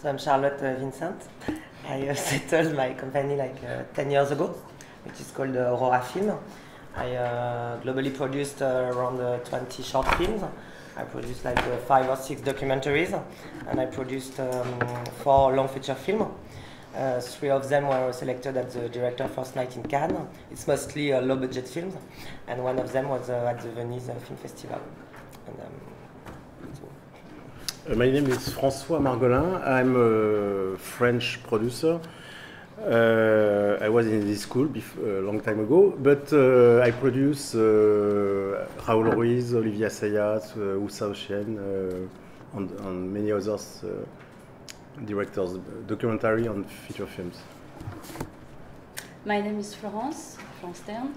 So I'm Charlotte Vincent. I settled my company like 10 years ago, which is called Aurora Film. I globally produced around 20 short films. I produced like 5 or 6 documentaries, and I produced 4 long feature films. 3 of them were selected at the Director First Night in Cannes. It's mostly low-budget films, and one of them was at the Venice Film Festival. And, my name is François Margolin. I'm a French producer. I was in this school a long time ago, but I produce Raoul Ruiz, Olivier Assayas, Oussa Ochieng, and many others directors, documentary and feature films. My name is Florence Stern.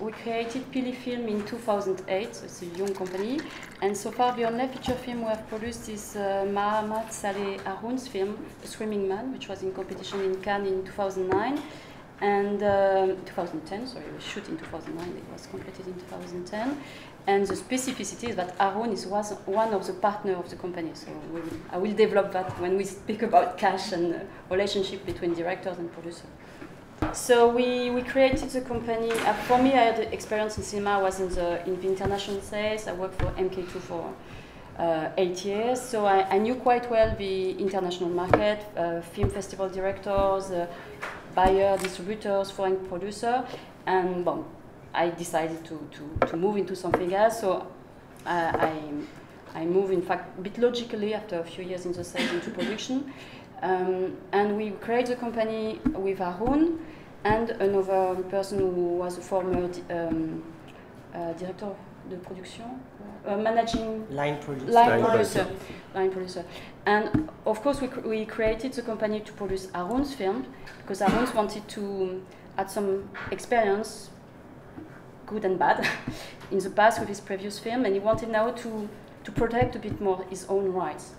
We created Pili Film in 2008, so it's a young company, and so far the only feature film we have produced is Mahamat Saleh Haroun's film, Screaming Man, which was in competition in Cannes in 2009, and 2010, sorry, we shoot in 2009, it was completed in 2010, and the specificity is that Haroun was one of the partners of the company, so I will develop that when we speak about cash and relationship between directors and producers. So we created the company. For me, I had experience in cinema. I was in the international sales. I worked for MK2 for 8 years. So I knew quite well the international market, film festival directors, buyer, distributors, foreign producer, and I decided to move into something else. So I moved, in fact, a bit logically after a few years in the sales into production. And we created the company with Haroun and another person who was a former director de production, managing line producer. And of course, we created the company to produce Haroun's film because Haroun wanted to add some experience, good and bad, in the past with his previous film, and he wanted now to protect a bit more his own rights.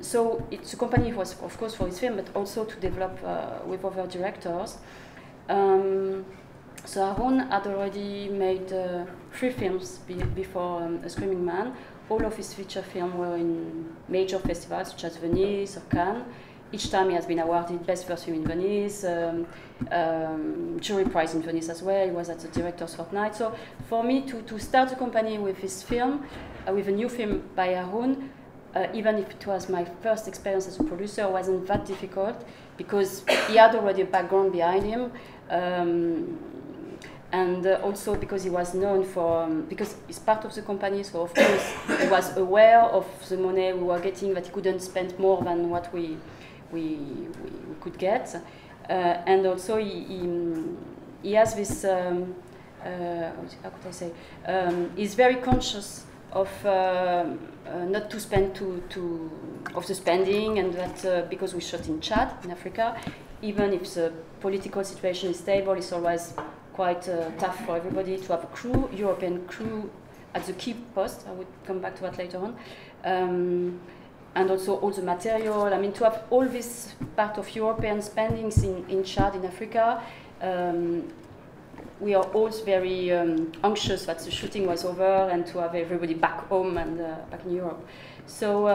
So the company was, of course, for his film, but also to develop with other directors. So Haroun had already made 3 films before Screaming Man. All of his feature films were in major festivals such as Venice or Cannes. Each time he has been awarded Best First Film in Venice, jury prize in Venice as well. He was at the Director's Fortnight. So for me to start the company with his film, with a new film by Haroun, even if it was my first experience as a producer, wasn't that difficult because he had already a background behind him, and also because he was known for, because he's part of the company, so of course he was aware of the money we were getting, that he couldn't spend more than what we could get, and also he has this, how could I say, he's very conscious of not to spend of the spending, and that because we shot in Chad, in Africa, even if the political situation is stable, it's always quite tough for everybody to have a crew, European crew, at the key post. I would come back to that later on. And also all the material. I mean, to have all this part of European spendings in Chad, in Africa, we are all very anxious that the shooting was over and to have everybody back home and back in Europe. So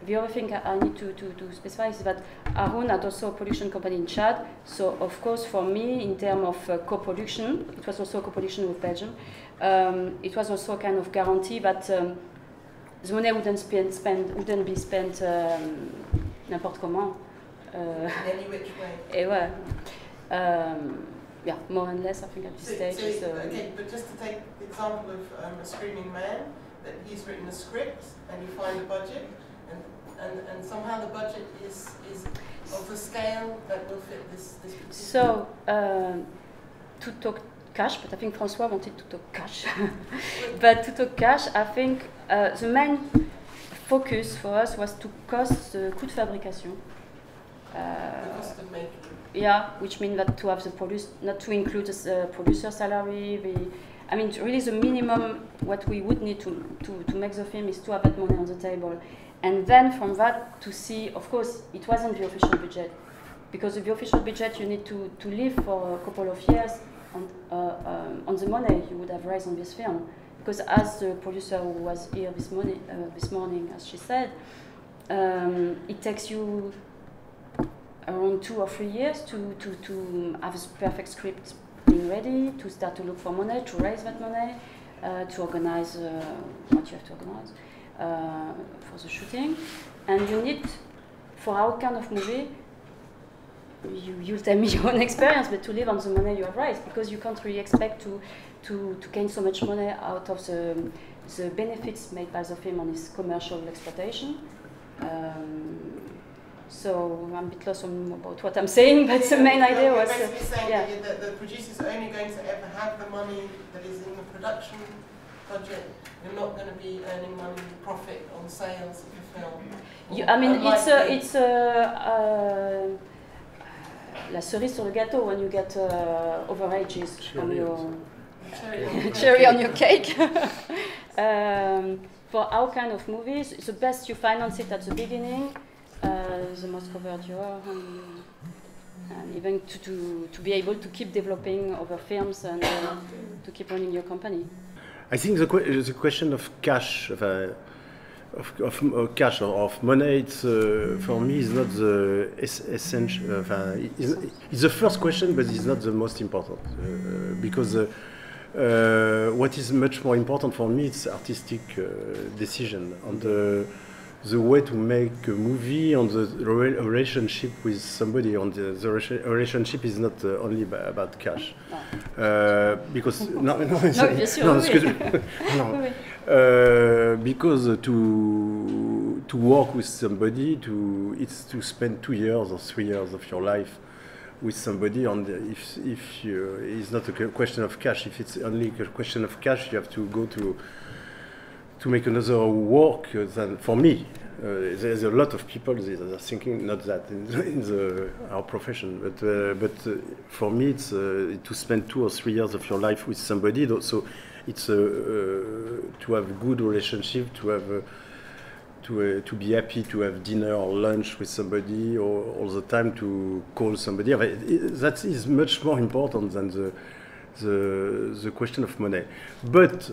the other thing I need to specify is that Haroun had also a production company in Chad. So of course, for me, in terms of co-production, it was also a co-production with Belgium. It was also a kind of guarantee that the money wouldn't be spent n'importe comment. in any which way. Et ouais. Yeah, more and less, I think, at this stage. Okay, but just to take the example of A Screaming Man, that he's written a script and you find a budget, and somehow the budget is of a scale that will fit this So, to talk cash, but I think François wanted to talk cash. But to talk cash, I think the main focus for us was to cost the coût de fabrication. the cost of making. Yeah, which means that to have the not to include the producer salary. I mean, really the minimum what we would need to make the film is to have that money on the table. And then from that to see, of course, it wasn't the official budget. Because the official budget you need to live for a couple of years on the money you would have raised on this film. because as the producer who was here this morning, as she said, it takes you around 2 or 3 years to have a perfect script being ready, to start to look for money, to raise that money, to organize what you have to organize for the shooting. And you need, for our kind of movie, you'll tell me your own experience, but to live on the money you have raised, because you can't really expect to gain so much money out of the benefits made by the film on its commercial exploitation. So I'm a bit lost about what I'm saying, but the main idea was... basically saying that the producer's only going to ever have the money that is in the production budget. You're not going to be earning money, profit on sales of the film. I mean, it's la cerise sur le gâteau when you get overages on your cherry on your cake. For our kind of movies, the best you finance it at the beginning, the most covered you are, and even to be able to keep developing other films and to keep running your company. I think the question of cash, of cash or of money, it's, for me, is not the essential. It's the first question, but it's not the most important, because what is much more important for me is artistic decision on the way to make a movie, on the relationship with somebody. On the relationship is not only about cash, because because to work with somebody, it's to spend 2 years or 3 years of your life with somebody. And it's not a question of cash. If it's only a question of cash, you have to go to make another work. Than for me, there's a lot of people that are thinking not that in our profession, but for me, it's to spend 2 or 3 years of your life with somebody. So it's to have good relationship, to have to be happy to have dinner or lunch with somebody, or all the time to call somebody. That is much more important than the question of money. But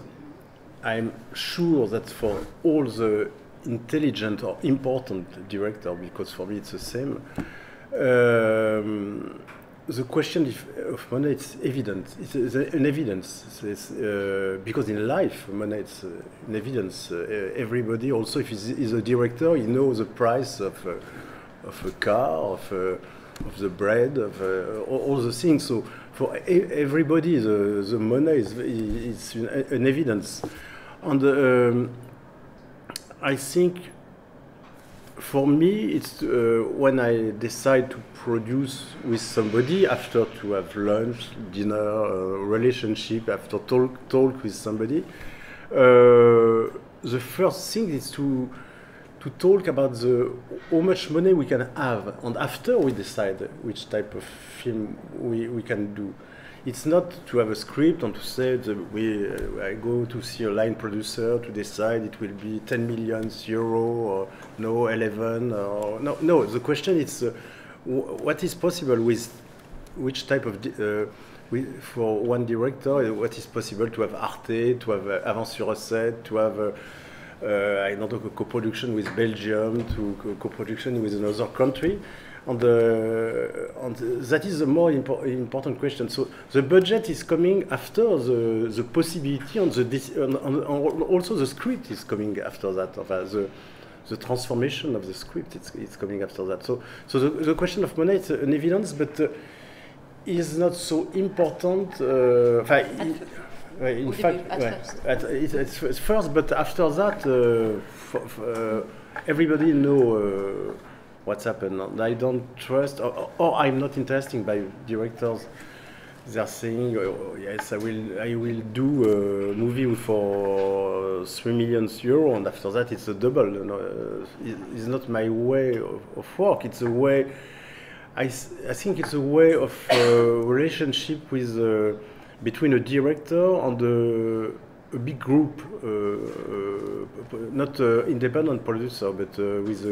I'm sure that for all the intelligent or important director, because for me it's the same, the question of money, it's evident. It's an evidence. Because in life, money, it's an evidence. Everybody, also, if he's a director, he knows the price of a car, of the bread, of all the things. So for everybody, the money is an evidence. And I think, for me, it's when I decide to produce with somebody, after to have lunch, dinner, relationship, after talk with somebody, the first thing is to talk about how much money we can have, and after we decide which type of film we can do. It's not to have a script and to say that I go to see a line producer to decide it will be 10 million euro or no 11 or no. The question is what is possible with which type of for one director. What is possible to have Arte, to have Avance sur Recette, to have I don't know, co-production with Belgium, to co-production with another country. And that is the more important question. So the budget is coming after the possibility, and also the script is coming after that. The transformation of the script, it's coming after that. So the question of money is an evidence, but is not so important. In fact, it's first, but after that, everybody know what's happened. And I don't trust, or I'm not interested by directors. They're saying, oh, yes, I will do a movie for 3 million euro, and after that it's a double. You know, it's not my way of work. It's a way. I think it's a way of relationship with between a director and a big group, not independent producer, but with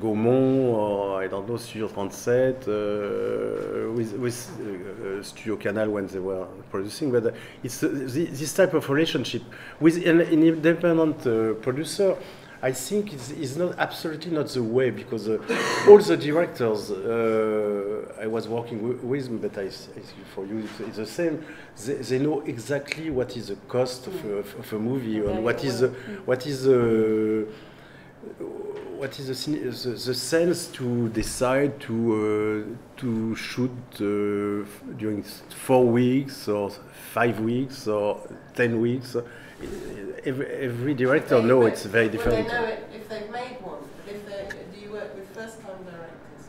Gaumont, or I don't know, Studio 37, with Studio Canal when they were producing. But it's this type of relationship with an independent producer. I think it's not absolutely not the way, because all the directors I was working with, but for you it's the same. They know exactly what is the cost of a movie, and what is the sense to decide to shoot during 4 weeks or 5 weeks or 10 weeks. Every director knows it's very different. Well, they know it if they've made one, but do you work with first-time directors?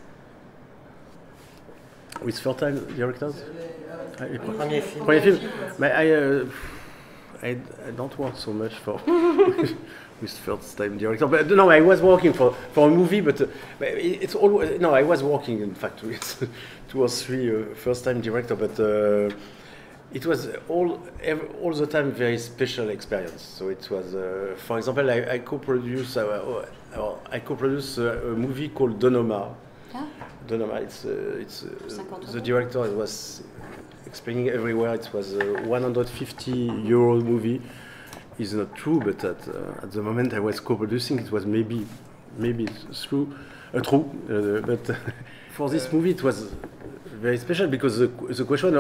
With first-time directors? Premier film. Premier film. But I don't work so much for with first-time director. But no, I was working for a movie, but it's always no. I was working in fact with 2 or 3 first-time director, but. It was all the time very special experience. So it was, for example, I co-produced a movie called Donoma. Yeah. Donoma. It's the director was explaining everywhere. It was a €150 movie. It's not true, but at the moment I was co-producing, it was maybe true. But for this movie, it was very special, because the question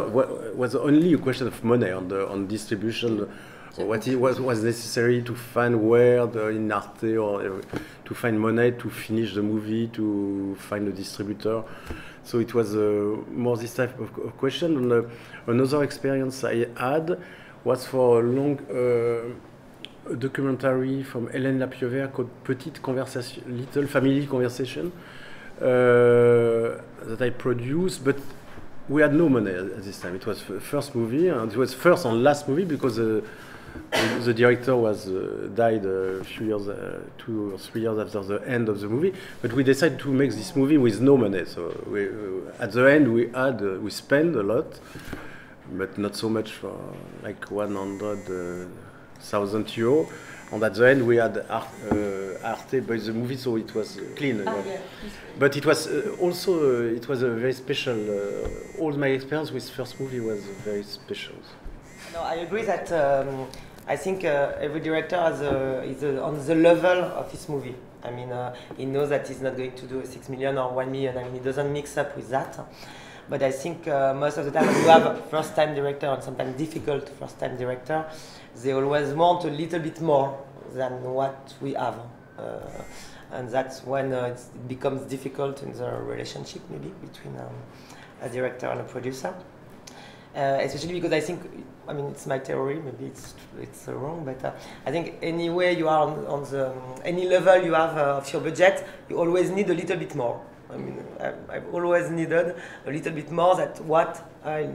was only a question of money on distribution. What it was necessary to find where in Arte, or to find money to finish the movie, to find a distributor. So it was more this type of question. And, another experience I had was for a long documentary from Hélène Lapieuvert called Petite Conversation, Little Family Conversation. That I produced, but we had no money at this time. It was first movie, and it was first and last movie, because the director died a few years, 2 or 3 years after the end of the movie. But we decided to make this movie with no money. So at the end we spent a lot, but not so much, for like €100,000. And at the end we had Arte by the movie, so it was clean. Yeah. But it was also it was a very special. All my experience with first movie was very special. No, I agree that I think every director is on the level of his movie. I mean, he knows that he's not going to do a 6 million or 1 million. I mean, he doesn't mix up with that. But I think most of the time when you have a first-time director, and sometimes difficult first-time director, they always want a little bit more than what we have. And that's when it becomes difficult in the relationship, maybe, between a director and a producer. Especially because I think, I mean, it's my theory, maybe it's wrong, but I think anyway you are on the any level you have of your budget, you always need a little bit more. I mean, I've always needed a little bit more than what I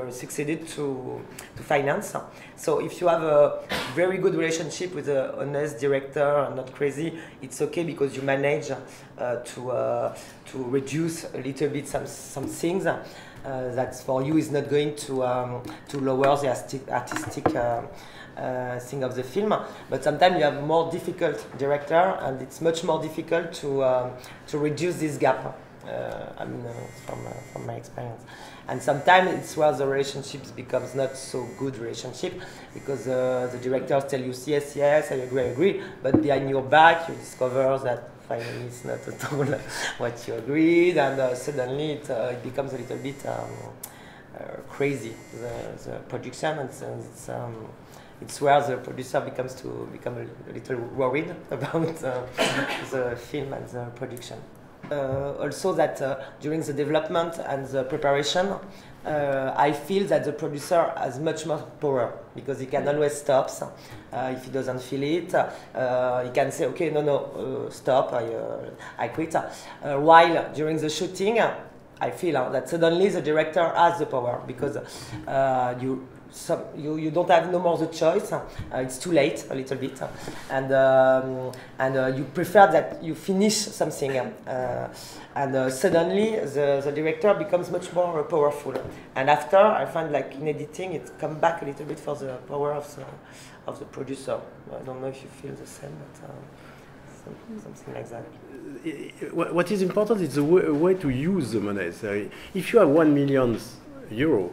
succeeded to finance. So if you have a very good relationship with an honest director and not crazy, it's okay, because you manage to reduce a little bit some things. That for you is not going to lower the artistic thing of the film. But sometimes you have more difficult director, and it's much more difficult to reduce this gap. I mean, from my experience. And sometimes it's where the relationships becomes not so good relationship, because the directors tell you yes, I agree, but behind your back you discover that finally it's not at all what you agreed, and suddenly it becomes a little bit crazy, the production, and it's where the producer become a little worried about the film and the production. Also that during the development and the preparation, I feel that the producer has much more power, because he can always stop if he doesn't feel it. He can say, okay, no, stop, I quit. While during the shooting, I feel that suddenly the director has the power, because you don't have no more the choice. It's too late a little bit, and you prefer that you finish something, and suddenly the director becomes much more powerful. And after, I find like in editing, it comes back a little bit for the power of the producer. I don't know if you feel the same, but something like that. What is important is the way to use the money. So if you have €1 million, the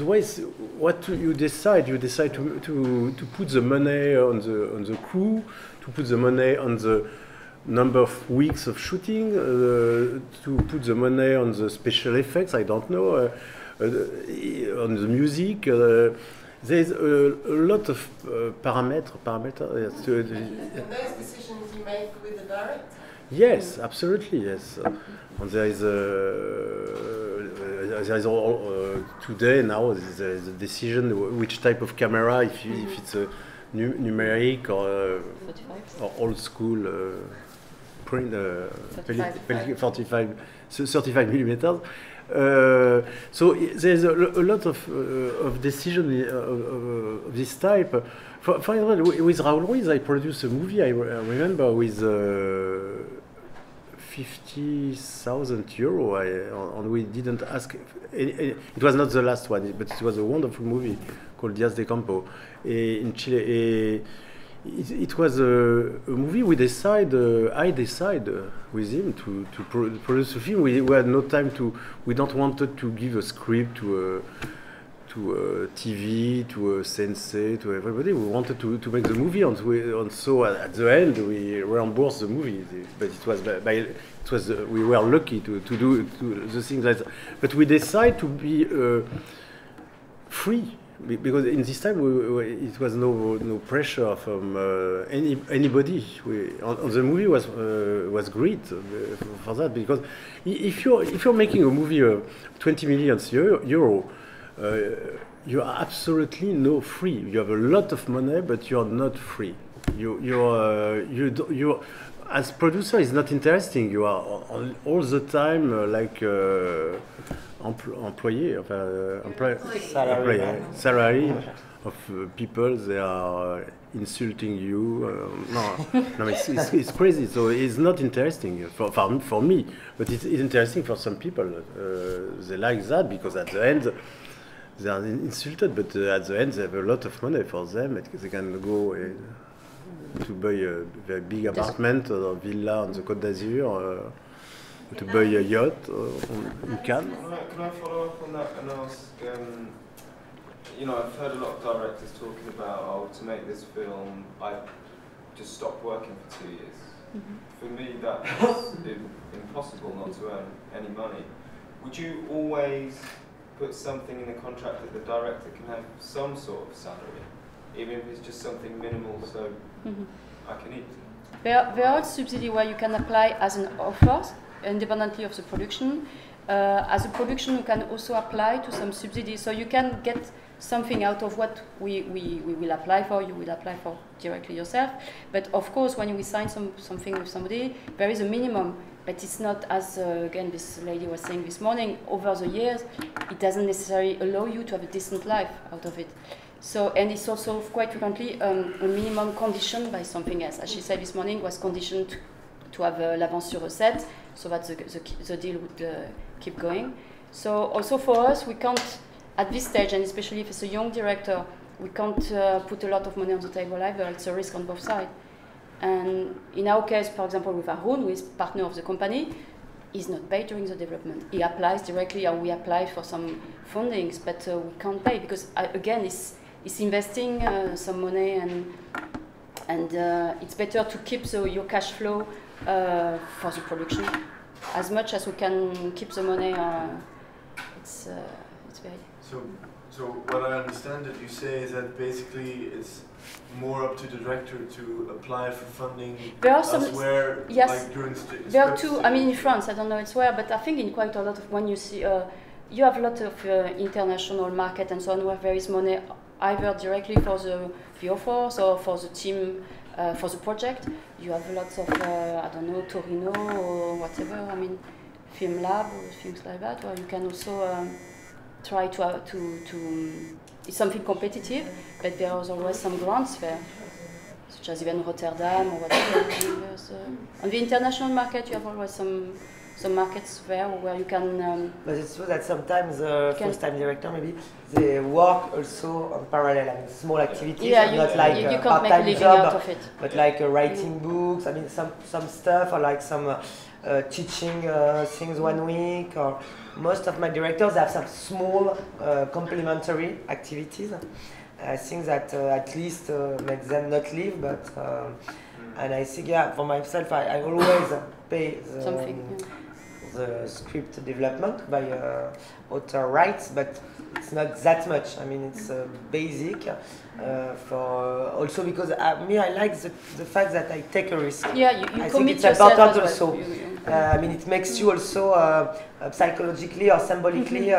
way is you decide to put the money on the crew, to put the money on the number of weeks of shooting, to put the money on the special effects, I don't know, on the music. There's a lot of parameters. And those decisions you make with the director? Yes, absolutely, yes. And there is today now there is a decision which type of camera, if it's a numeric or old school print 35 millimeters. So there's a lot of decision of this type. For example, with Raoul Ruiz, I produced a movie. I remember with 50,000 euro, and we didn't ask. It was not the last one, but it was a wonderful movie called Días de Campo in Chile. It was a movie we decide. I decide with him to produce a film. We had no time to. We don't wanted to give a script to a TV, to a sensei, to everybody. We wanted to make the movie, and so at the end we reimbursed the movie. But it was we were lucky to do the things like that. But we decided to be free. Because in this time it was no pressure from anybody. The movie was great for that, because if you're making a movie of 20 million euro, you are absolutely no free. You have a lot of money, but you are not free. You as producer is not interesting. You are all the time like. Employee salary of people. They are insulting you. No, it's crazy. So it's not interesting for me, but it's interesting for some people. They like that because at the end they are insulted, but at the end they have a lot of money for them. They can go to buy a very big apartment or villa on the Côte d'Azur. To buy a yacht in Cannes. Can I follow up on that and ask, I've heard a lot of directors talking about, to make this film, I just stopped working for 2 years. Mm-hmm. For me, that's impossible not to earn any money. Would you always put something in the contract that the director can have some sort of salary, even if it's just something minimal, so I can eat? There are subsidies where you can apply as an offer, independently of the production. As a production, you can also apply to some subsidies, so you can get something out of what we will apply for. You will apply for directly yourself. But of course, when we sign something with somebody, there is a minimum. But it's not, as again this lady was saying this morning, over the years, it doesn't necessarily allow you to have a decent life out of it. So, and it's also quite frequently a minimum condition by something else. As she said this morning, was conditioned to have l'avance sur recette, so that the deal would keep going. So also for us, we can't, at this stage, and especially if it's a young director, we can't put a lot of money on the table either. It's a risk on both sides. And in our case, for example, with Arun, who is partner of the company, he's not paid during the development. He applies directly, or we apply for some fundings, but we can't pay because, again, it's investing some money, and it's better to keep your cash flow for the production. As much as we can keep the money, it's very... So what I understand that you say is that basically it's more up to the director to apply for funding elsewhere, yes, like during there are two, I mean in France, I don't know it's where, but I think in quite a lot of, when you see, you have a lot of international market and so on, where there is money either directly for the offers or for the team, for the project. You have lots of, I don't know, Torino or whatever, I mean, Film Lab or things like that, or you can also try to it's something competitive, but there are always some grants there, such as even Rotterdam or whatever. On the international market, you have always some some markets there where you can. But it's true that sometimes first-time director maybe they work also on parallel. I mean, small activities, not like you a can't make a part-time living job, out of it. but like writing books. I mean, some stuff or like some teaching things 1 week. Or most of my directors have some small complementary activities. I think that at least makes them not leave, but. And I think, for myself, I always pay the script development by author rights, but it's not that much. I mean, it's basic for also because I like the fact that I take a risk. Yeah, you I commit think it's yourself important as well. also. I mean, it makes you also psychologically or symbolically,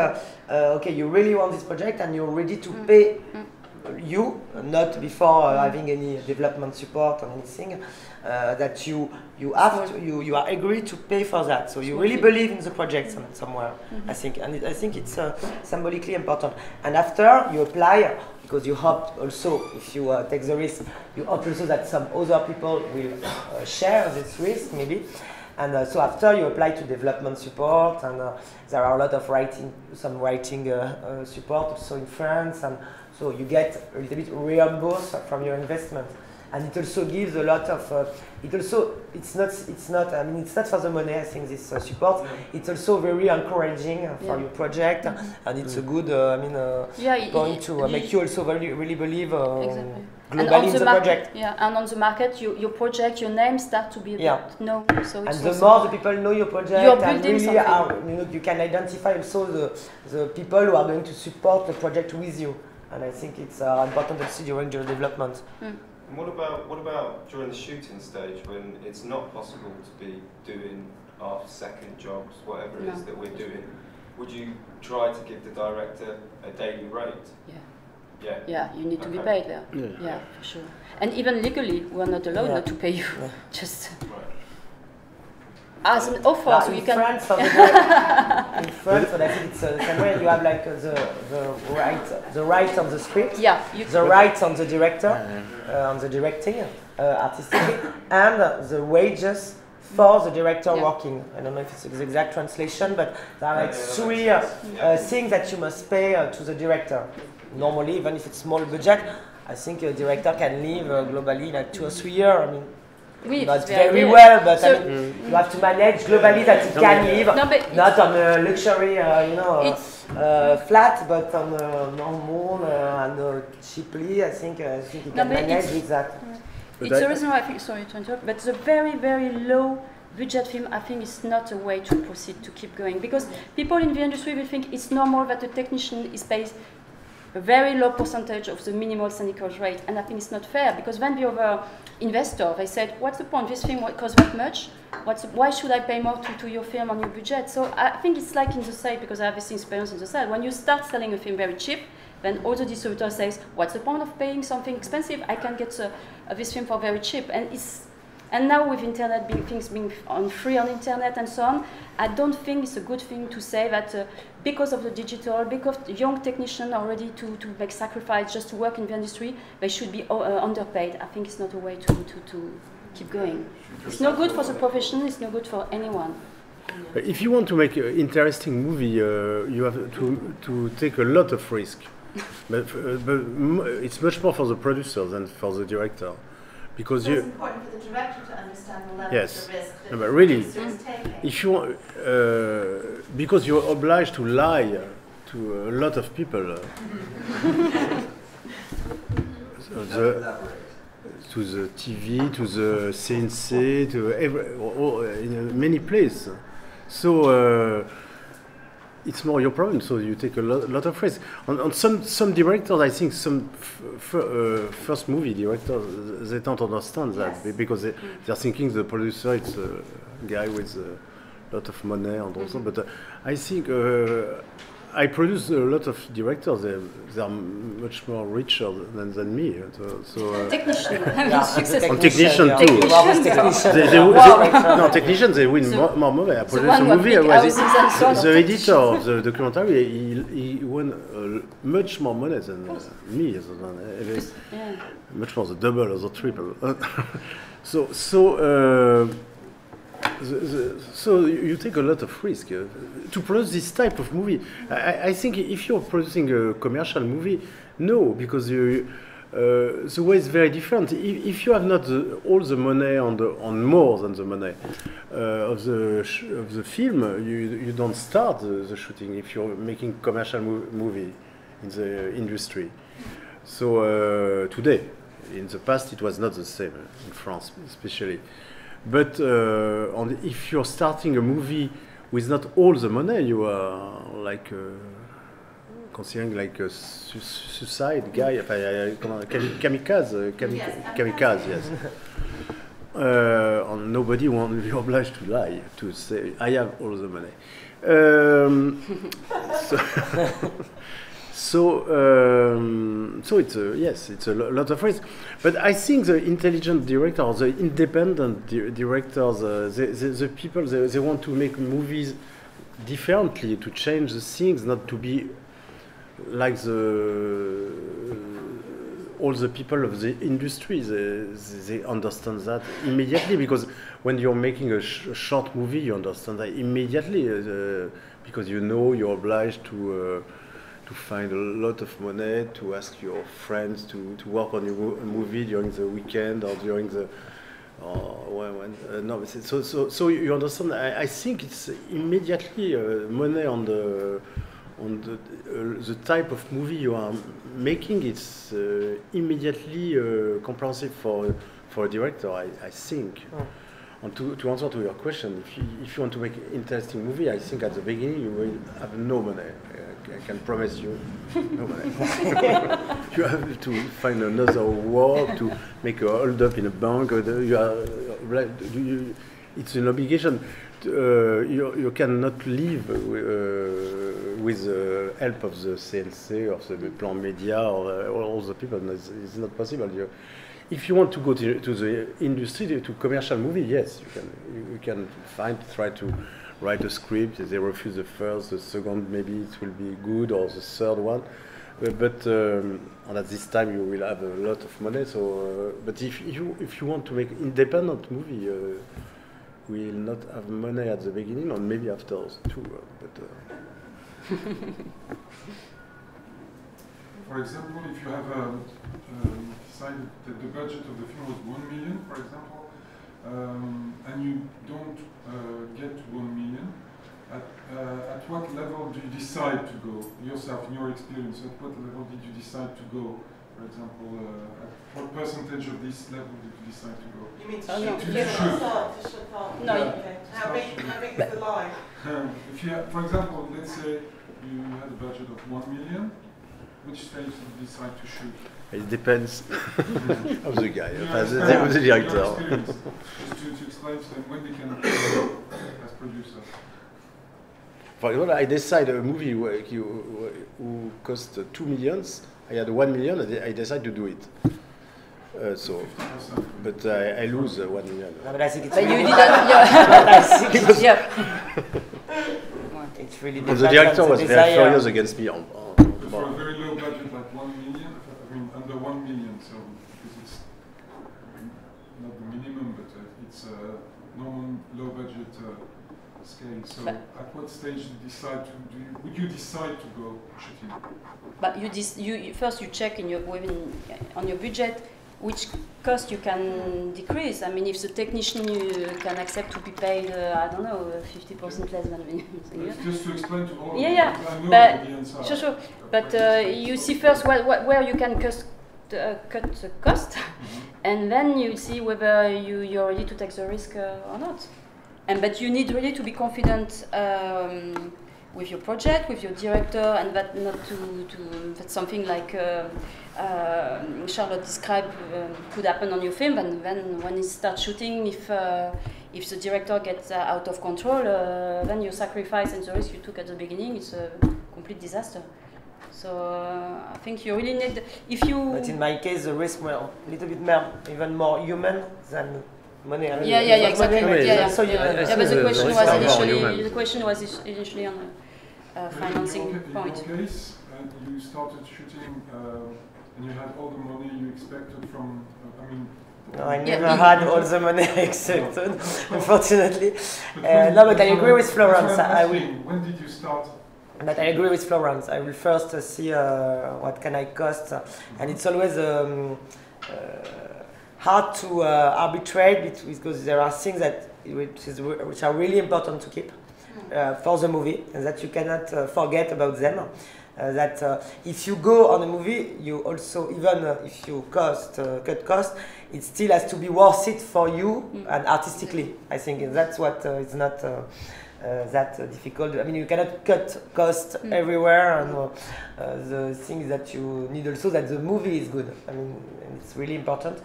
okay, you really want this project and you're ready to pay. You, not before having any development support or anything, that you have to, you are agreed to pay for that. So you really believe in the project somewhere, I think, and I think it's symbolically important. And after you apply, because you hope also, if you take the risk, you hope also that some other people will share this risk maybe. And so after you apply to development support, and there are a lot of writing support also in France, and so you get a little bit reimbursed from your investment, and it also gives a lot of. It's not. I mean, it's not for the money. I think this support. It's also very encouraging for your project, and it's a good. Point to make you also really believe. Exactly. Globally in the project. Yeah, and on the market, your project, your name start to be known. So and the more the people know your project, you're building really something. You can identify also the people who are going to support the project with you. And I think it's important to see during your development. And what about during the shooting stage when it's not possible to be doing our second jobs, whatever it is that we're doing? Would you try to give the director a daily rate? Yeah, you need to be paid there. Yeah, for sure. And even legally, we're not allowed not to pay you. Just as an offer, so you can. In France, but I think it's the same way. You have like the right on the script, the right on the director, on the directing, artistically, and the wages for the director working. I don't know if it's the exact translation, but there are like 3 things that you must pay to the director. Normally, even if it's small budget, I think a director can live globally like 2 or 3 years. I mean, not very well, but so, I mean, you have to manage globally that it can live, not on a luxury, flat, but on a normal and cheaply. I think you can manage with that. It's the reason why I think. Sorry to interrupt, but the very low budget film, I think, is not a way to proceed to keep going, because people in the industry will think it's normal that a technician is paid a very low percentage of the minimal syndical rate, and I think it's not fair, because when the other investor, they said, what's the point, this film costs that much, why should I pay more to your film on your budget? So I think it's like in the sale, because I have this experience in the sale, when you start selling a film very cheap, then all the distributor says, what's the point of paying something expensive? I can get this film for very cheap. And now with internet, things being free on internet and so on, I don't think it's a good thing to say that because of the digital, because young technicians are ready to make sacrifice just to work in the industry, they should be underpaid. I think it's not a way to keep going. It's no good for the profession, it's no good for anyone. If you want to make an interesting movie, you have to take a lot of risk. but it's much more for the producer than for the director. Because so it's important for the director to understand the level of the risk that but really, the producer is taking. If you want, because you're obliged to lie to a lot of people. To the TV, to the CNC, to in many places. So it's more your problem. So you take a lot of risk. On some directors, I think some first movie directors, they don't understand that because they're thinking the producer is a guy with a lot of money and also. But I think I produce a lot of directors. They are much more richer than me. Technician, technician too. Technicians they win more money. I produce a movie. The editor of the documentary he won much more money than me. Much more, the double or the triple. so you take a lot of risk to produce this type of movie. I think if you're producing a commercial movie, no, because the way is very different. If you have not all the money on more than the money of the film, you don't start the shooting if you're making commercial movie in the industry. So today, in the past, it was not the same in France, especially. But if you're starting a movie with not all the money, you are like considering like a suicide guy, kamikaze, yes. And nobody won't be obliged to lie, to say, I have all the money. So it's it's a lot of risk, but I think the intelligent directors, the independent directors, the people they want to make movies differently, to change the things, not to be like all the people of the industry. They understand that immediately, because when you're making a short movie, you understand that immediately, because you're obliged to find a lot of money, to ask your friends to work on your movie during the weekend or during the so you understand. I think it's immediately money on the type of movie you are making. It's immediately comprehensive for a director, I think. And to answer to your question, if you want to make an interesting movie, I think at the beginning you will have no money. I can promise you, no money. You have to find another work, to make a hold up in a bank. It's an obligation. You cannot live with the help of the CNC or the Plan Media or all the people. It's not possible. If you want to go to the industry, to commercial movie, yes, you can try to write a script. They refuse the first, the second, maybe it will be good, or the third one. But and at this time you will have a lot of money. So, but if you want to make independent movie, we will not have money at the beginning, or maybe after too. For example, if you have decided that the budget of the film was 1 million, for example, and you don't get 1 million, at what level do you decide to go yourself, in your experience? At what level did you decide to go? For example, at what percentage of this level did you decide to go? You mean to shoot? No. Okay. How big is the line? If you have, for example, let's say you had a budget of 1 million, which stage did you decide to shoot? It depends of the guy, the To director. explain to them when they can as producer. For example, I decided a movie who cost 2 million. I had 1 million, and I decided to do it. But I lose 1 million. No, but I think it's. But really you didn't. Yeah. It's really. The director was very furious against me. For a very low budget, like 1 million, I mean under 1 million, so because it's not the minimum, but it's a normal low budget scale. So at what stage did you decide to would you decide to go shooting? But you first you check on your budget which cost you can decrease. I mean, if the technician you can accept to be paid, I don't know, 50% less than just to explain to all. Yeah. But sure. But you see first where you can cut the cost, and then you see whether you're ready to take the risk or not. But you need really to be confident with your project, with your director, and that not that something like Charlotte described could happen on your film. And then when you start shooting, if the director gets out of control, then your sacrifice and the risk you took at the beginning is a complete disaster. So I think you really need, if you. But in my case, the risk were a little bit more, even more human than money. I mean, yeah, exactly. So but the question was initially on the financing point. In your case, you started shooting and you had all the money you expected from, No, I never had all the money I expected, unfortunately. No, but I agree with Florence. When did you start? But I agree with Florence. I will first see what can I cost, and it's always hard to arbitrate because there are things that which are really important to keep for the movie, and that you cannot forget about them. That if you go on a movie, you also, even if you cut cost, it still has to be worth it for you and artistically. I think that's what is not that difficult. I mean, you cannot cut cost everywhere, and the thing that you need also that the movie is good. I mean, it's really important.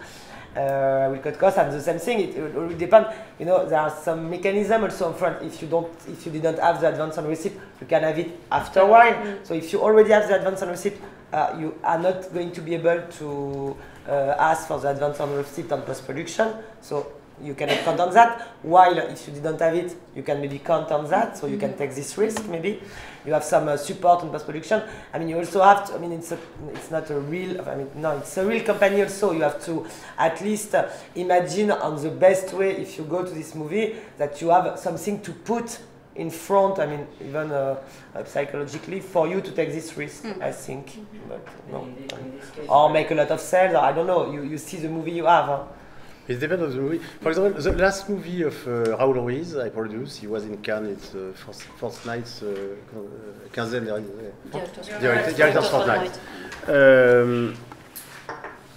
We cut costs, and the same thing. It will depend. You know, there are some mechanism also in front. If you didn't have the advance on receipt, you can have it after a while. So if you already have the advance on receipt, you are not going to be able to ask for the advance on receipt on post production. So you cannot count on that. While if you didn't have it, you can maybe count on that. So you can take this risk. Maybe you have some support in post production. I mean, you also have to. I mean, it's not a real. I mean, no, it's a real company. Also, you have to at least imagine on the best way if you go to this movie that you have something to put in front. I mean, even psychologically for you to take this risk. I think, but no, or make a lot of sales. Or I don't know. You see the movie you have. Huh? It depends on the movie. For example, the last movie of Raoul Ruiz I produced, he was in Cannes, it's Fortnight's quinzaine Director's Fortnight.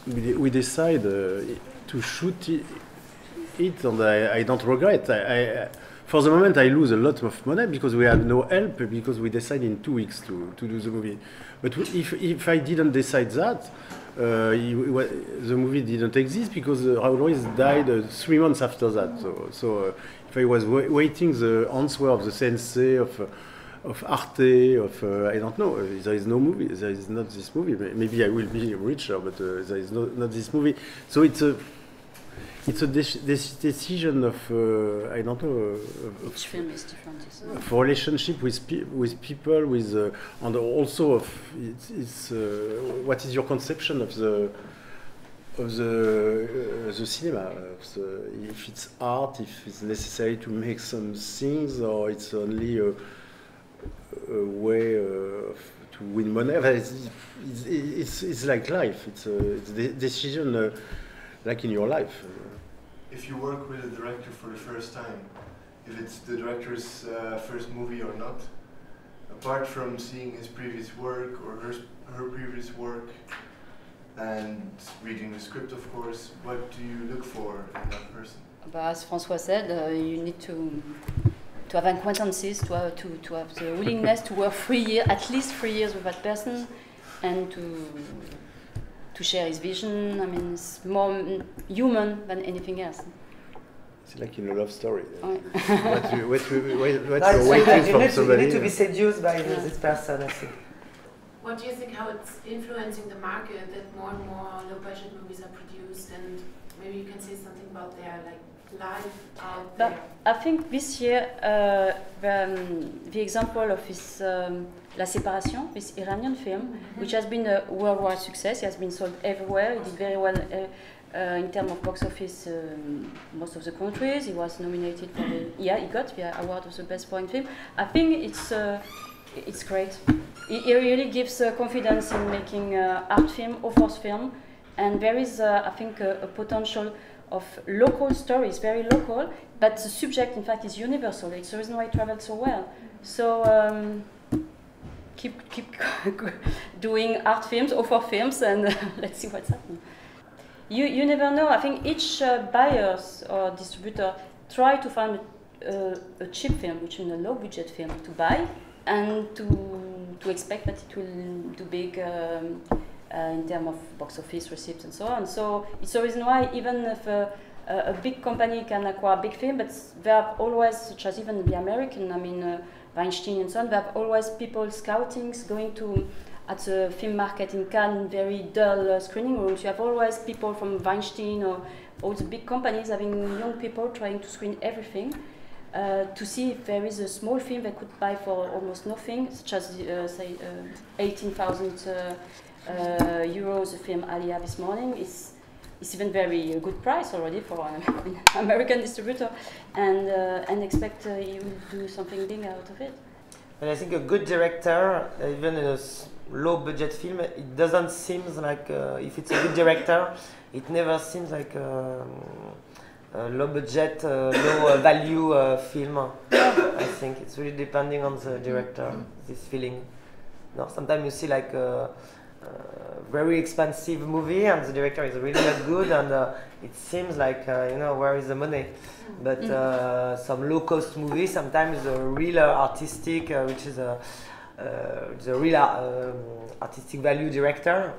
We decided to shoot it, and I don't regret. For the moment, I lose a lot of money because we had no help, because we decided in 2 weeks to do the movie. But if I didn't decide that, the movie didn't exist because Raoul Ruiz died 3 months after that. So if I was waiting the answer of the sensei, of Arte, I don't know, there is no movie, there is not this movie. Maybe I will be richer, but there is not this movie. So it's a decision of I don't know. Each film is different. For relationship with people, and also of what is your conception of the cinema? If it's art, if it's necessary to make some things, or it's only a way to win money. It's like life. It's a decision like in your life. If you work with a director for the first time, if it's the director's first movie or not, apart from seeing his previous work or her previous work and reading the script, of course, what do you look for in that person? As François said, you need to have acquaintances, to have the willingness to work 3 years, at least 3 years with that person, and to share his vision. I mean, it's more human than anything else. It's like in a love story. Oh. What you're waiting from somebody. You need to be seduced by this person, I think. What do you think how it's influencing the market that more and more low-budget movies are produced, and maybe you can say something about their life out there? I think this year the example of this La Séparation, this Iranian film, which has been a worldwide success. It has been sold everywhere. It did very well in terms of box office most of the countries. He was nominated for he got the award of the best foreign film. I think it's great. It really gives confidence in making art film or force film, and there is I think a potential of local stories, very local, but the subject in fact is universal. It's the reason why it travels so well. So keep doing art films or for films, and let's see what's happening. You never know. I think each buyers or distributor try to find a cheap film, which is a low budget film to buy, and to expect that it will do big in terms of box office receipts and so on. So it's a reason why even if a big company can acquire a big film, but there are always, such as even the American, I mean Weinstein and so on, there are always people scouting, going to at the film market in Cannes, very dull screening rooms. You have always people from Weinstein or all the big companies having young people trying to screen everything to see if there is a small film they could buy for almost nothing, such as say 18,000 euros, the film Alia this morning. it's even very good price already for an American distributor, and expect he will do something big out of it. And I think a good director, even in a low-budget film, it doesn't seem like if it's a good director, it never seems like a low-budget, low-value film. I think it's really depending on the director. This feeling. No, sometimes you see like a very expensive movie and the director is really not good, and it seems like where is the money? But some low-cost movie, sometimes the real artistic, which is the real artistic value director,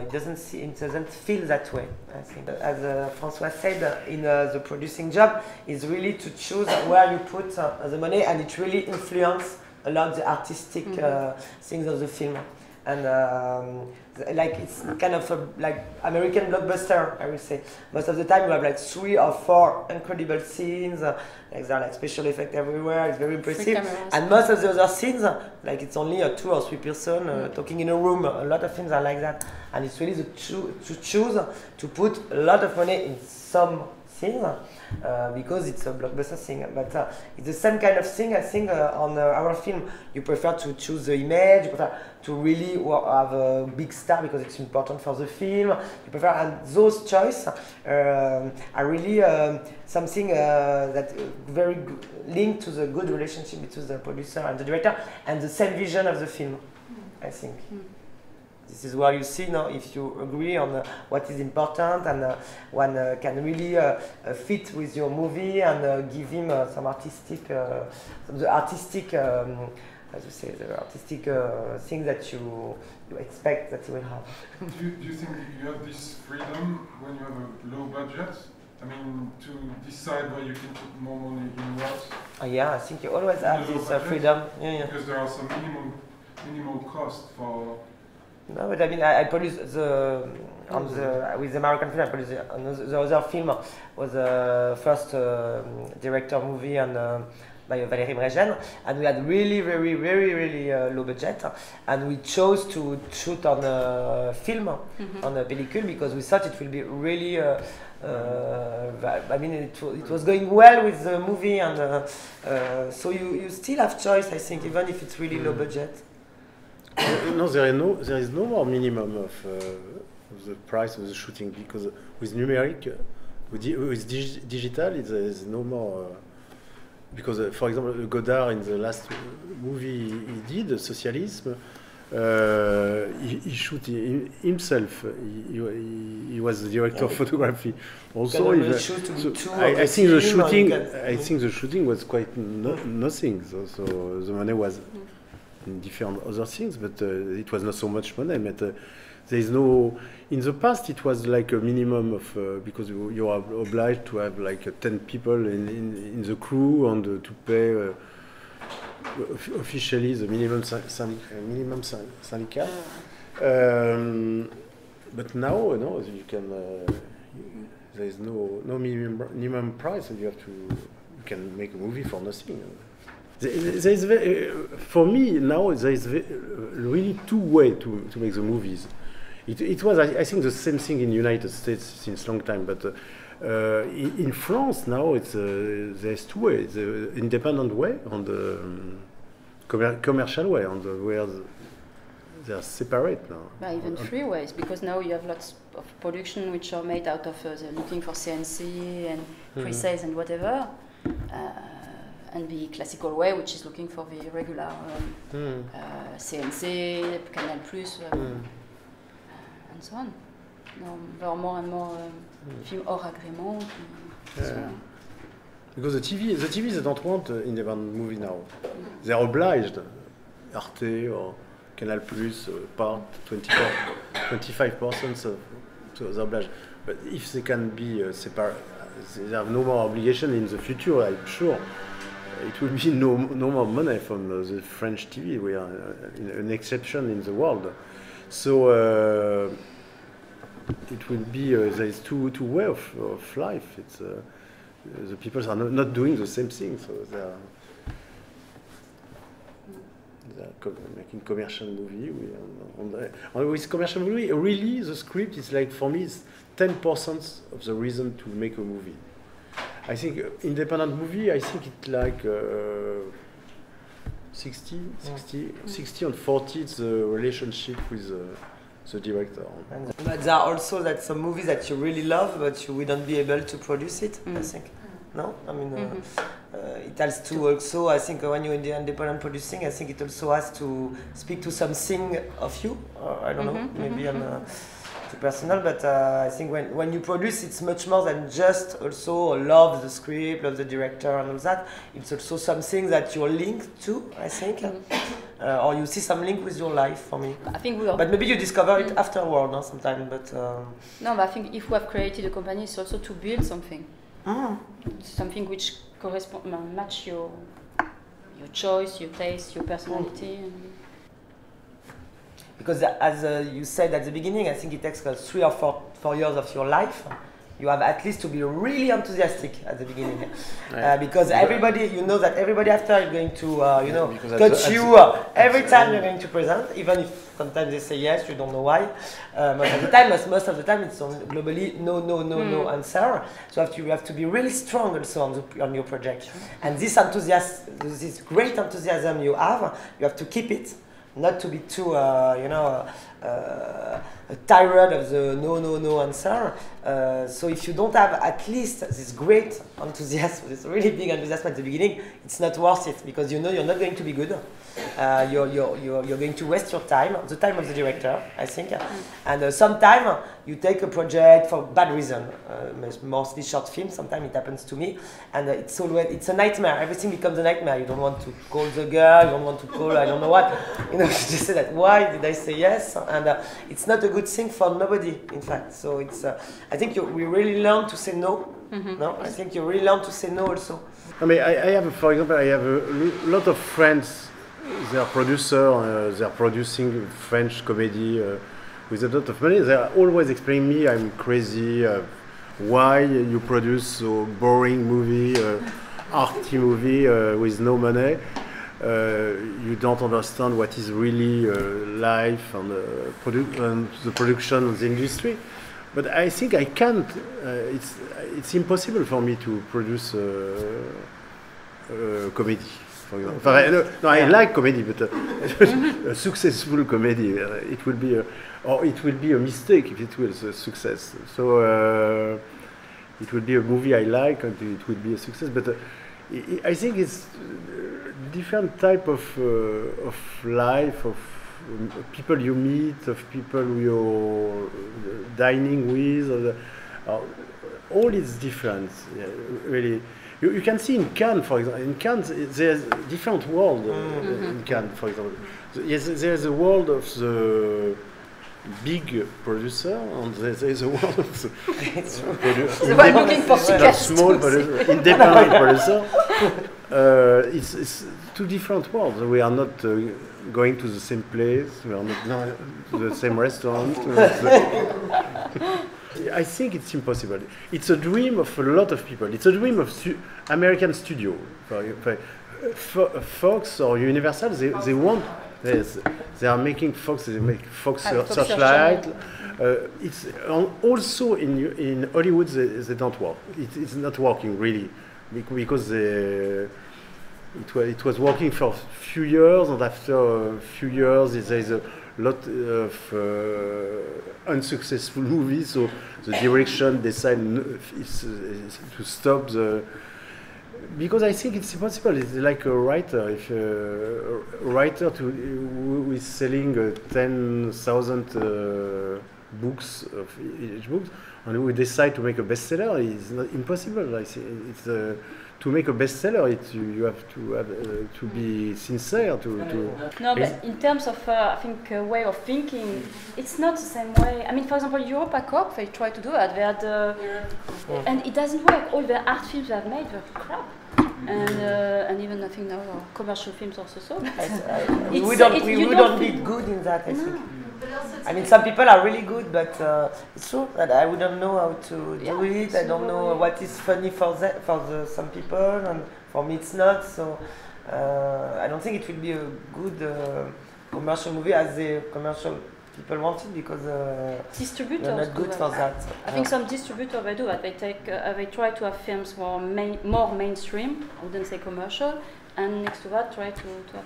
it doesn't feel that way. I think, as François said, in the producing job, is really to choose where you put the money, and it really influences a lot the artistic things of the film. And like it's kind of like American blockbuster, I would say. Most of the time you have like 3 or 4 incredible scenes, like there are like special effects everywhere, it's very impressive. And most of the other scenes, like it's only a 2 or 3 person talking in a room. A lot of films are like that. And it's really to choose to put a lot of money in some scenes because it's a blockbuster thing. But it's the same kind of thing, I think, on our film. You prefer to choose the image, you prefer to really have a big star because it's important for the film. You prefer, and those choices are really something that very linked to the good relationship between the producer and the director and the same vision of the film, I think. This is where you see now if you agree on what is important, and one can really fit with your movie and give him some artistic, the artistic, as you say, the artistic thing that you expect that he will have. Do you think you have this freedom when you have a low budget? I mean, to decide where you can put more money in what? Yeah, I think you always have this freedom. Yeah. Because there are some minimal costs for. No, but I mean, I produced with the American film. I produced the other film was the first director movie by Valérie Mregen, and we had really, really low budget, and we chose to shoot on a film, on a pellicule, because we thought it will be really. I mean, it was going well with the movie, and so you still have choice, I think, even if it's really low budget. No, there is no more minimum of the price of the shooting, because with numeric, with digital, there is no more. Because, for example, Godard in the last movie he did, Socialism, he shot himself. He was the director of photography. Also, I think the shooting was quite nothing. So the money was in different other things, but it was not so much money. But there is no. In the past, it was like a minimum of because you are obliged to have like 10 people in the crew and to pay officially the minimum syndicat. But now, no, you can. There is no minimum price, and you can make a movie for nothing. There is for me now there is really 2 ways to make the movies. It was I think the same thing in the United States since long time, but in France now there's 2 ways: the independent way and the commercial way, and where they are separate now. Even 3 ways, because now you have lots of production which are made out of looking for CNC and pre-sales and whatever. And the classical way, which is looking for the regular CNC, Canal Plus, and so on. There are more and more films hors agrément. Because the TV, they don't want independent movie now. They are obliged. Arte or Canal Plus, part 25%, so they're obliged. But if they can be separate, they have no more obligation in the future, I'm sure. It will be no more money from the French TV. We are an exception in the world. So it will be there is two way of life. It's the people are not doing the same thing. So they are. They're making commercial movie. With commercial movie, really the script is like, for me, it's 10% of the reason to make a movie. I think independent movie, I think it's like 60 and 40, it's the relationship with the director. But there are also some movies that you really love, but you wouldn't be able to produce it, I think. No? I mean, it has to also, I think when you're in the independent producing, I think it also has to speak to something of you. I don't know, maybe I'm too personal, but I think when you produce, it's much more than just also love the script, love the director and all that. It's also something that you're linked to, I think. Or you see some link with your life, for me. I think we are. But maybe you discover it afterward, no, sometimes. But no, but I think if we have created a company, it's also to build something. Something which match your choice, your taste, your personality. Because as you said at the beginning, I think it takes 3 or 4 years of your life. You have at least to be really enthusiastic at the beginning, because everybody, you know that everybody after is going to, touch you every time you're going to present, even if sometimes they say yes, you don't know why. Most of the time, it's globally no answer. So you have to be really strong also on your project, and this great enthusiasm you have to keep it. Not to be too, tired of the no answer. So if you don't have at least this great enthusiasm, this really big enthusiasm at the beginning, it's not worth it, because you know you're not going to be good. You're going to waste your time, the time of the director, I think. And sometimes you take a project for bad reason, mostly short films. Sometimes it happens to me, and it's a nightmare. Everything becomes a nightmare. You don't want to call the girl, you don't want to call I don't know what. You know, you just say that. Why did I say yes? And it's not a good thing for nobody, in fact. So it's. I think we really learn to say no. No, I think you really learn to say no also. I mean, I have, for example, I have a lot of friends. They are producers. They are producing French comedy with a lot of money. They are always explaining me I'm crazy. Why you produce so boring movie, arty movie with no money? You don't understand what is really life and the production of the industry. But I think I can't. It's impossible for me to produce comedy. For example. I like comedy, but a successful comedy, it will be a mistake if it was a success. So it will be a movie I like, and it will be a success. But I think it's different type of life, of people you meet, of people you're dining with. All is different, really. You can see in Cannes, for example. In Cannes, there's a different world in Cannes, for example. Yes, there's a world of the big producer, and there's a world of the small producer, independent producer. It's two different worlds. We are not going to the same place. We are not to the same restaurant. I think it's impossible. It's a dream of a lot of people. It's a dream of American studio. Fox or Universal, they want. They are making Fox. They make Fox Searchlight. It's also in Hollywood. They don't work. It's not working really, because it was working for a few years, and after a few years, there is a lot of unsuccessful movies, so the direction decided to stop because I think it's impossible. It's like a writer. If a writer who is selling 10,000 books of each book, and we decide to make a bestseller, it's not impossible. I think it's to make a bestseller, you have to be sincere. No, but in terms of I think way of thinking, it's not the same way. I mean, for example, EuropaCorp, they try to do that. They had, and it doesn't work. All the art films they have made were crap. And even I think now commercial films also so. We wouldn't be good in that, I think. I mean, some people are really good, but it's true that I wouldn't know how to do it. I don't know what is funny for some people, and for me it's not. So I don't think it will be a good commercial movie as the commercial people want it, because Distributors they're not good do for that. that. I think some distributors they do that. They try to have films more mainstream. I wouldn't say commercial, and next to that try to have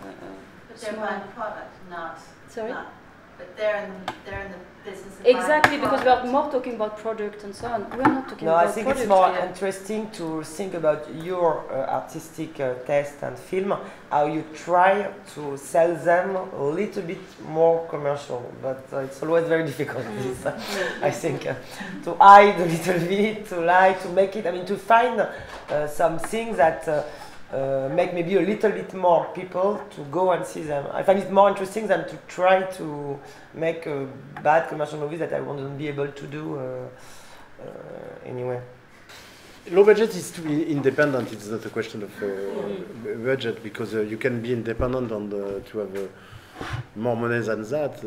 But they're buying product, not. Sorry? Not, but they're in the business of Exactly, buying because we product. are more talking about product and so on. We are not talking No, about I think product it's more here. interesting to think about your artistic taste and film, how you try to sell them a little bit more commercial, but it's always very difficult, this, I think, to hide a little bit, to make it, I mean, to find some things that make maybe a little bit more people to go and see them. I find it more interesting than to try to make a bad commercial movie that I wouldn't be able to do anyway. Low budget is to be independent. It's not a question of budget, because you can be independent and to have more money than that.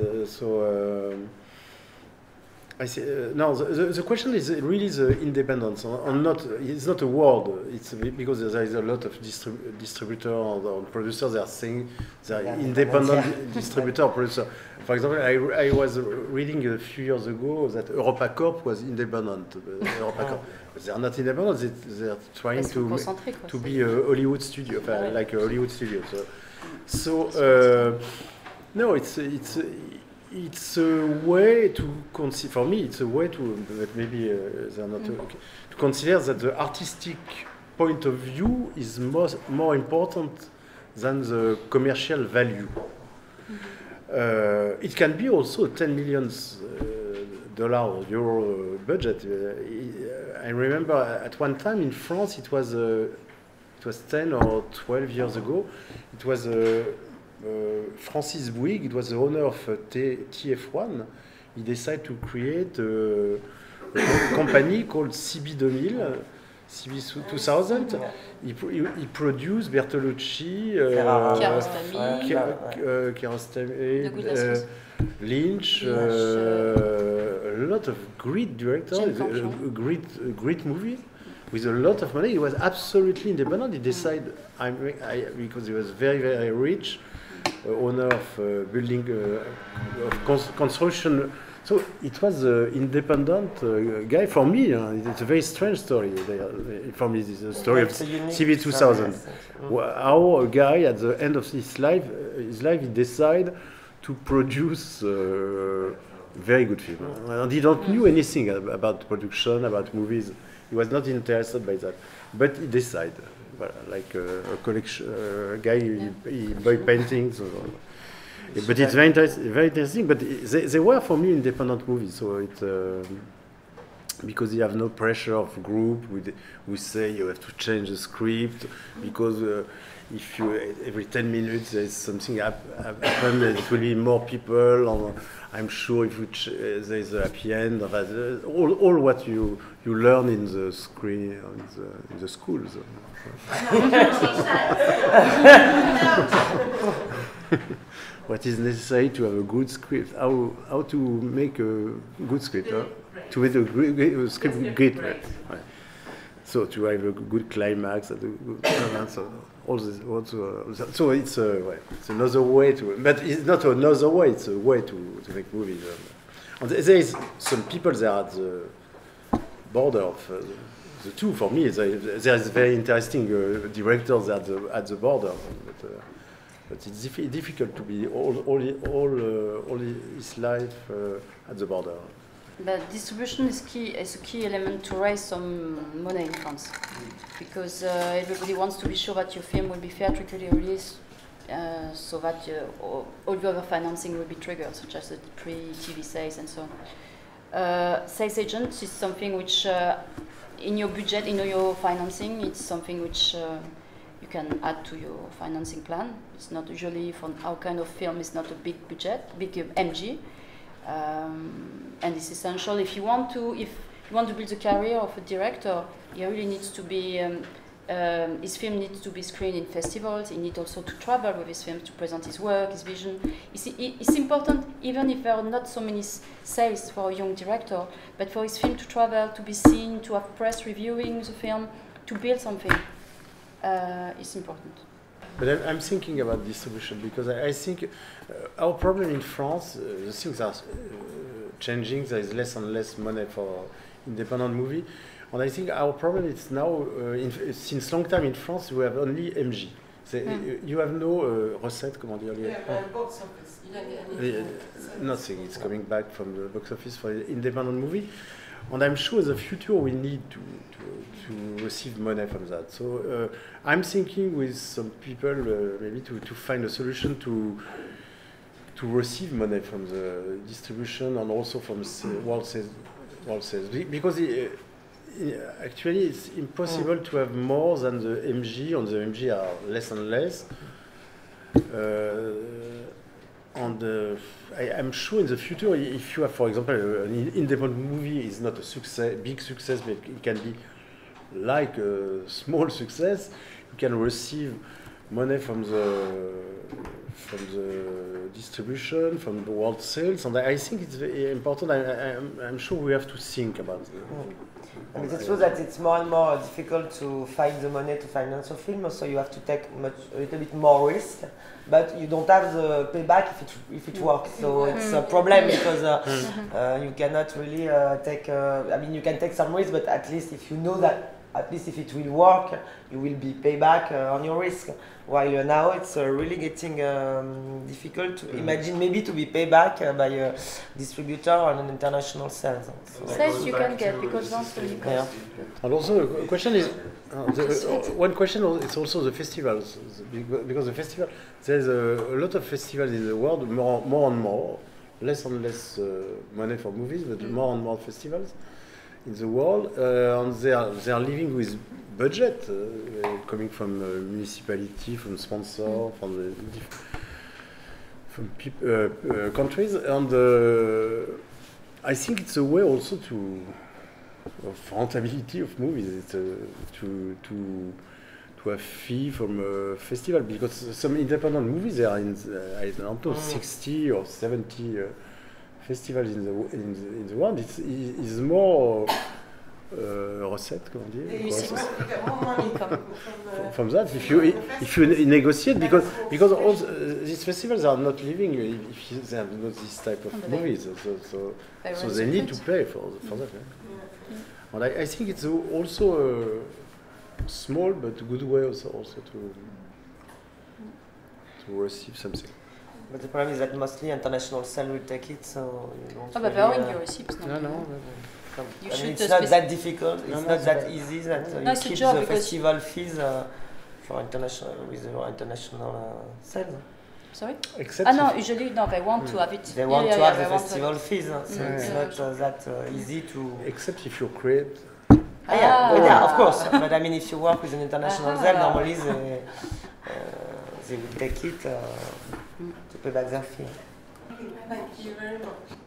I see. No, the question is really the independence, and not. It's not a word. It's because there is a lot of distributors or producers. They are saying they are independent distributor or producer. For example, I was reading a few years ago that EuropaCorp was independent. EuropaCorp, but they are not independent. They are trying to be a Hollywood studio, like a Hollywood studio. So no, it's a way to consider. For me, it's a way to. But maybe they're not okay, to consider that the artistic point of view is more important than the commercial value. It can be also $10 million or euro budget. I remember at one time in France, it was 10 or 12 years ago. It was Francis Bouygues, it was the owner of TF1. He decided to create a company called CB2000. CB2000. He produced Bertolucci, Kiarostami, Lynch, a lot of great directors, a great movie with a lot of money. He was absolutely independent. He decided, because he was very, very rich, owner of building, of construction. So it was an independent guy. For me, it's a very strange story. For me, it's a story of CB2000. How a guy at the end of his life, he decided to produce very good film. And he don't knew anything about production, about movies. He was not interested by that. But he decided, like a collection guy, he buy paintings. But it's very interesting. But they were for me independent movies, so it because you have no pressure of group. We say you have to change the script because if you every 10 minutes there's something happen, it will be more people. And I'm sure if there's a happy end, all what you learn in the screen in the schools. What is necessary to have a good script? How to make a good script? To make a great script great. Right. So to have a good climax, so all this. So it's another way to. But it's not another way. It's a way to make movies. And there is some people there at the border of the two. For me, there is very interesting directors at the border. But it's difficult to be all his life at the border. But distribution is a key element to raise some money in France, because everybody wants to be sure that your film will be theatrically released, so that all the other financing will be triggered, such as the pre-TV sales and so on. Sales agent is something which, in your budget, in your financing, it's something which you can add to your financing plan. It's not usually, for our kind of film, it's not a big budget, big MG. And it's essential if you want to build the career of a director. He really needs to be his film needs to be screened in festivals. He needs also to travel with his film to present his work, his vision. It's important, even if there are not so many sales for a young director, but for his film to travel, to be seen, to have press reviewing the film, to build something. It's important. But I'm thinking about distribution because I think our problem in France, the things are changing. There is less and less money for independent movie, and I think our problem is now since long time in France we have only MJ. You have no recette, comment dire? Box office. You don't get any. Nothing. It's coming back from the box office for independent movie, and I'm sure in the future we need to receive money from that. So I'm thinking with some people maybe to find a solution to receive money from the distribution and also from world sales, because actually it's impossible to have more than the MJ, and the MJ are less and less. I'm sure in the future, if you have, for example, an independent movie is not a success, big success, but it can be like a small success, you can receive money from the distribution, from the world sales, and I think it's very important. I'm sure we have to think about it. I mean, it's true that it's more and more difficult to find the money to finance a film, so you have to take a little bit more risk, but you don't have the payback if it works. So it's a problem because you cannot really take. I mean, you can take some risk, but at least if you know that, at least if it will work, you will be payback on your risk. While now it's really getting difficult to imagine maybe to be payback by a distributor on an international sales. So Sales you can get because once you yeah. And also the question is, one question is also the festivals, because the festival, there's a lot of festivals in the world, more and more, less and less money for movies, but more and more festivals in the world, and they are living with budget coming from municipality, from sponsor, from countries, and I think it's a way also of rentability of movies. It's to have fee from a festival, because some independent movies they are in I don't know 60 or 70 festivals in the world. It's more recette, comment dire? you get more money from that if you negotiate, because all these festivals are not living if they have not this type of movies, so they need to pay for that. And I think it's also a small but good way also to receive something. But the problem is that mostly international sale will take it, so you don't. But there are receipts. No. It's not that difficult. It's not that easy that you keep the festival fees for international sales. Sorry? Except no, usually no. They want to have it. They want to have the festival fees, so it's not that easy to. Except if you create. Yeah, of course. But I mean, if you work with an international sale, normally they will take it to pay back their fee. Thank you very much.